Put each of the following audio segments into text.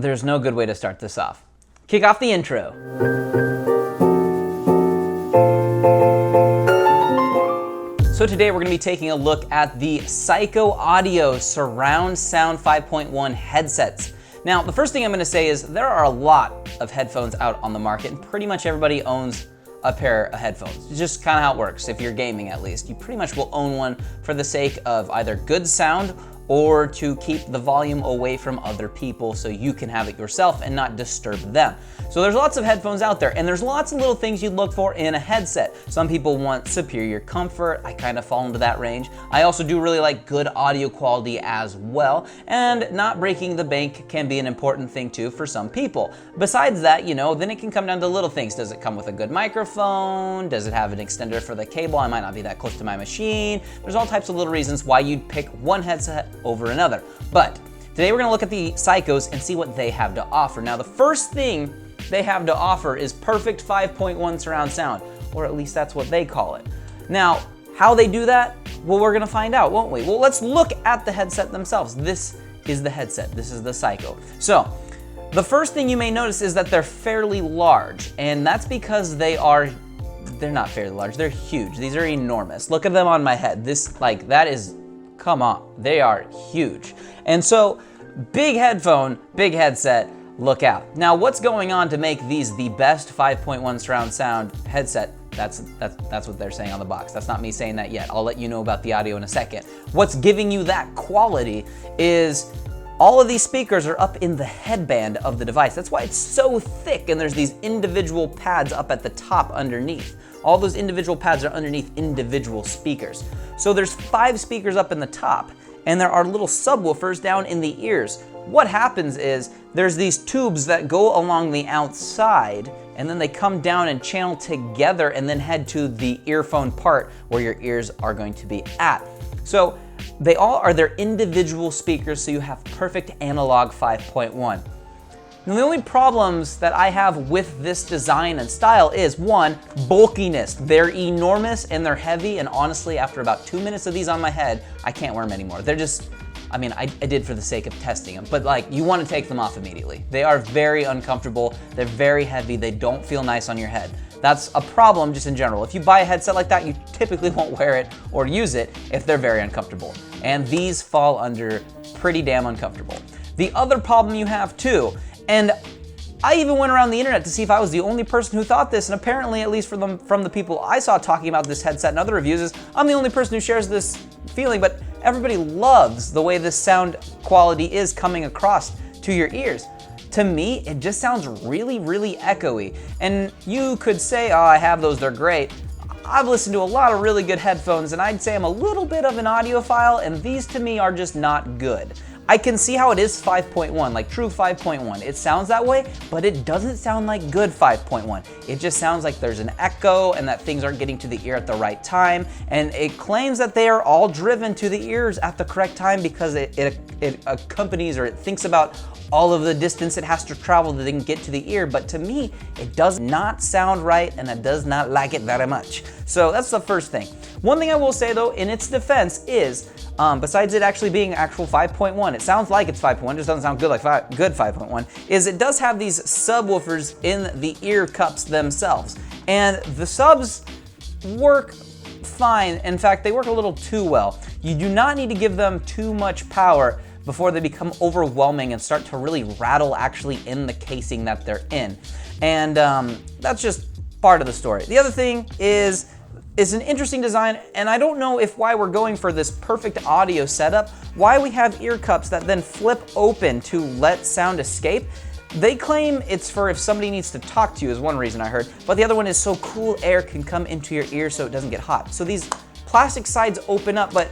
there's no good way to start this off. Kick off the intro. So today we're going to be taking a look at the Psyko Audio Surround Sound 5.1 headsets. Now, the first thing I'm going to say is there are a lot of headphones out on the market, and pretty much everybody owns a pair of headphones. It's just kind of how it works. If you're gaming, at least, you pretty much will own one for the sake of either good sound or to keep the volume away from other people so you can have it yourself and not disturb them. So there's lots of headphones out there, and there's lots of little things you'd look for in a headset. Some people want superior comfort. I kind of fall into that range. I also do really like good audio quality as well, and not breaking the bank can be an important thing too for some people. Besides that, then it can come down to little things. Does it come with a good microphone? Does it have an extender for the cable? I might not be that close to my machine. There's all types of little reasons why you'd pick one headset over another. But today we're gonna look at the Psykos and see what they have to offer. Now, the first thing they have to offer is perfect 5.1 surround sound, or at least that's what they call it. Now, how they do that? Well, we're gonna find out, won't we? Well, let's look at the headset themselves. This is the headset. This is the Psyko. So, the first thing you may notice is that they're fairly large, and that's because they're not fairly large, they're huge. These are enormous. Look at them on my head. That is, come on, they are huge. And so, big headphone, big headset, look out. Now, what's going on to make these the best 5.1 surround sound headset? That's what they're saying on the box. That's not me saying that yet. I'll let you know about the audio in a second. What's giving you that quality is all of these speakers are up in the headband of the device. That's why it's so thick, and there's these individual pads up at the top underneath. All those individual pads are underneath individual speakers. So there's 5 speakers up in the top, and there are little subwoofers down in the ears. What happens is there's these tubes that go along the outside, and then they come down and channel together and then head to the earphone part where your ears are going to be at. So they all are their individual speakers, so you have perfect analog 5.1. Now, the only problems that I have with this design and style is, one, bulkiness. They're enormous and they're heavy, and honestly, after about 2 minutes of these on my head, I can't wear them anymore. They're just, I did for the sake of testing them, but you want to take them off immediately. They are very uncomfortable, they're very heavy, they don't feel nice on your head. That's a problem just in general. If you buy a headset like that, you typically won't wear it or use it if they're very uncomfortable. And these fall under pretty damn uncomfortable. The other problem you have too, and I even went around the internet to see if I was the only person who thought this, and apparently, at least from the people I saw talking about this headset and other reviews, is I'm the only person who shares this feeling, but everybody loves the way this sound quality is coming across to your ears. To me, it just sounds really, really echoey. And you could say, oh, I have those, they're great. I've listened to a lot of really good headphones, and I'd say I'm a little bit of an audiophile, and these to me are just not good. I can see how it is 5.1, like true 5.1. It sounds that way, but it doesn't sound like good 5.1. It just sounds like there's an echo and that things aren't getting to the ear at the right time. And it claims that they are all driven to the ears at the correct time because it accompanies, or it thinks about all of the distance it has to travel that they can get to the ear. But to me, it does not sound right, and I does not like it very much. So that's the first thing. One thing I will say though, in its defense, is besides it actually being actual 5.1, it sounds like it's 5.1, just doesn't sound good like good 5.1, is it does have these subwoofers in the ear cups themselves. And the subs work fine. In fact, they work a little too well. You do not need to give them too much power before they become overwhelming and start to really rattle actually in the casing that they're in. And that's just part of the story. The other thing is an interesting design, and I don't know why we're going for this perfect audio setup, why we have ear cups that then flip open to let sound escape. They claim it's for if somebody needs to talk to you, is one reason I heard, but the other one is so cool air can come into your ear so it doesn't get hot. So these plastic sides open up, but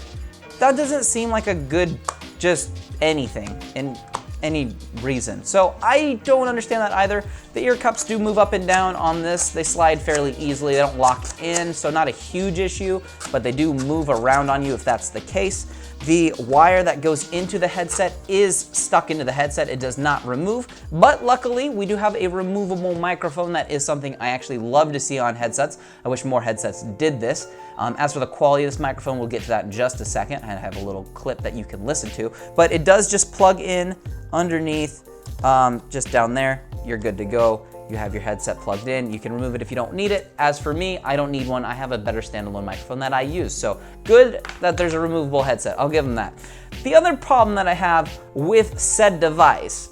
that doesn't seem like a good just anything in any reason. So I don't understand that either. The ear cups do move up and down on this. They slide fairly easily. They don't lock in, so not a huge issue, but they do move around on you if that's the case. The wire that goes into the headset is stuck into the headset. It does not remove, but luckily we do have a removable microphone. That is something I actually love to see on headsets. I wish more headsets did this. As for the quality of this microphone, we'll get to that in just a second. I have a little clip that you can listen to, but it does just plug in underneath just down there, you're good to go. You have your headset plugged in. You can remove it if you don't need it. As for me, I don't need one. I have a better standalone microphone that I use. So good that there's a removable headset. I'll give them that. The other problem that I have with said device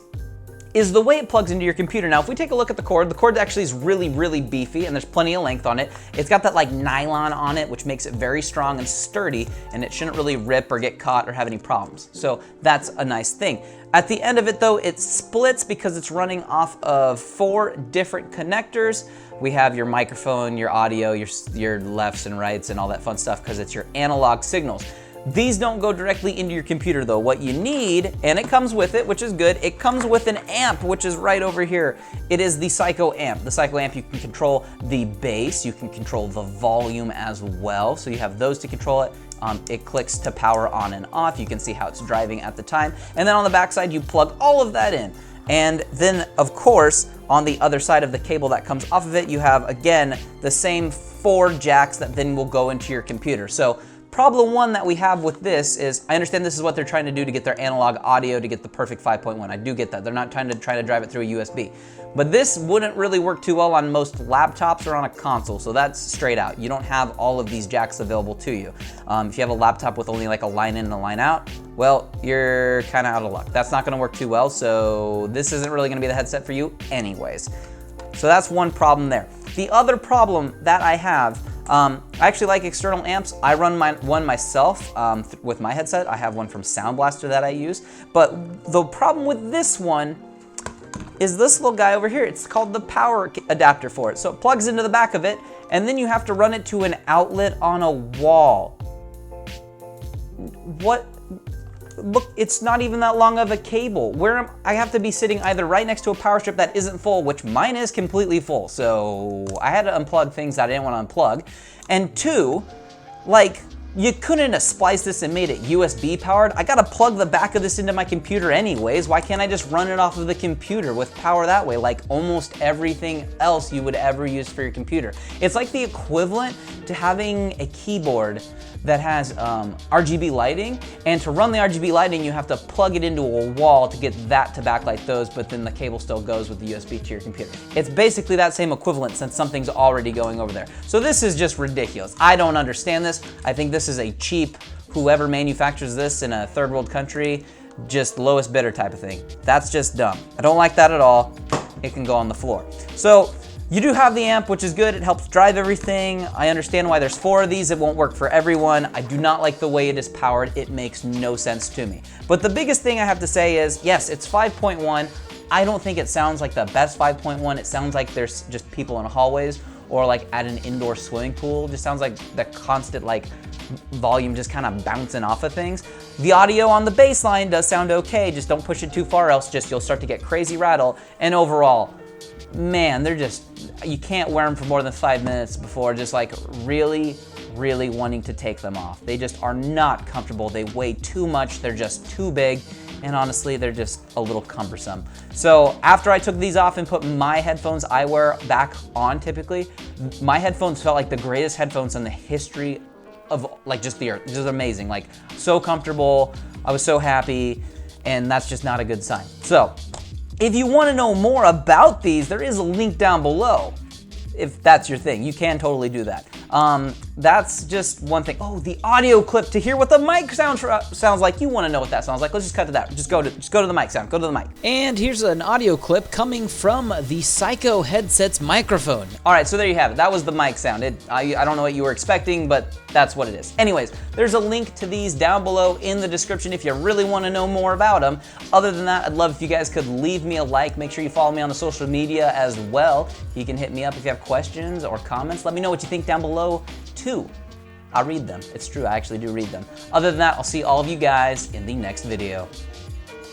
is the way it plugs into your computer. Now, if we take a look at the cord actually is really, really beefy, and there's plenty of length on it. It's got that like nylon on it, which makes it very strong and sturdy, and it shouldn't really rip or get caught or have any problems. So that's a nice thing. At the end of it though, it splits because it's running off of 4 different connectors. We have your microphone, your audio, your lefts and rights and all that fun stuff because it's your analog signals. These don't go directly into your computer though. What you need, and it comes with it, which is good, it comes with an amp, which is right over here. It is the Psyko amp. The Psyko amp, you can control the bass, you can control the volume as well. So you have those to control it. It clicks to power on and off. You can see how it's driving at the time. And then on the back side, you plug all of that in. And then of course, on the other side of the cable that comes off of it, you have again, the same 4 jacks that then will go into your computer. So problem 1 that we have with this is, I understand this is what they're trying to do to get their analog audio to get the perfect 5.1. I do get that. They're not trying to drive it through a USB. But this wouldn't really work too well on most laptops or on a console, so that's straight out. You don't have all of these jacks available to you. If you have a laptop with only like a line in and a line out, well, you're kind of out of luck. That's not gonna work too well, so this isn't really gonna be the headset for you anyways. So that's one problem there. The other problem that I have, I actually like external amps. I run one myself with my headset. I have one from Sound Blaster that I use. But the problem with this one is this little guy over here. It's called the power adapter for it. So it plugs into the back of it, and then you have to run it to an outlet on a wall. What? Look, it's not even that long of a cable. I have to be sitting either right next to a power strip that isn't full, which mine is completely full. So I had to unplug things that I didn't want to unplug. And 2, like, you couldn't have spliced this and made it USB powered. I gotta plug the back of this into my computer anyways. Why can't I just run it off of the computer with power that way, like almost everything else you would ever use for your computer? It's like the equivalent to having a keyboard that has RGB lighting, and to run the RGB lighting, you have to plug it into a wall to get that to backlight those, but then the cable still goes with the USB to your computer. It's basically that same equivalent since something's already going over there. So this is just ridiculous. I don't understand this. I think this is a cheap, whoever manufactures this in a third world country, just lowest bidder type of thing. That's just dumb. I don't like that at all. It can go on the floor. So you do have the amp, which is good. It helps drive everything. I understand why there's 4 of these. It won't work for everyone. I do not like the way it is powered. It makes no sense to me. But the biggest thing I have to say is, yes, it's 5.1. I don't think it sounds like the best 5.1. It sounds like there's just people in hallways or like at an indoor swimming pool. It just sounds like the constant like volume just kind of bouncing off of things. The audio on the bass line does sound okay. Just don't push it too far, else you'll start to get crazy rattle. And overall, man, you can't wear them for more than 5 minutes before just like really wanting to take them off. They just are not comfortable. They weigh too much. They're just too big. And honestly, they're just a little cumbersome. So after I took these off and put my headphones I wear back on typically, my headphones felt like the greatest headphones in the history of like just the earth. Just amazing, like so comfortable. I was so happy, and that's just not a good sign. So if you want to know more about these, there is a link down below. If that's your thing, you can totally do that. That's just one thing. Oh, the audio clip to hear what the mic sounds like. You want to know what that sounds like? Let's just cut to that. Just go to the mic sound. Go to the mic. And here's an audio clip coming from the Psyko headset's microphone. All right, so there you have it. That was the mic sound. I don't know what you were expecting, but that's what it is. Anyways, there's a link to these down below in the description if you really want to know more about them. Other than that, I'd love if you guys could leave me a like. Make sure you follow me on the social media as well. You can hit me up if you have questions or comments. Let me know what you think down below too. I'll read them. It's true, I actually do read them. Other than that, I'll see all of you guys in the next video.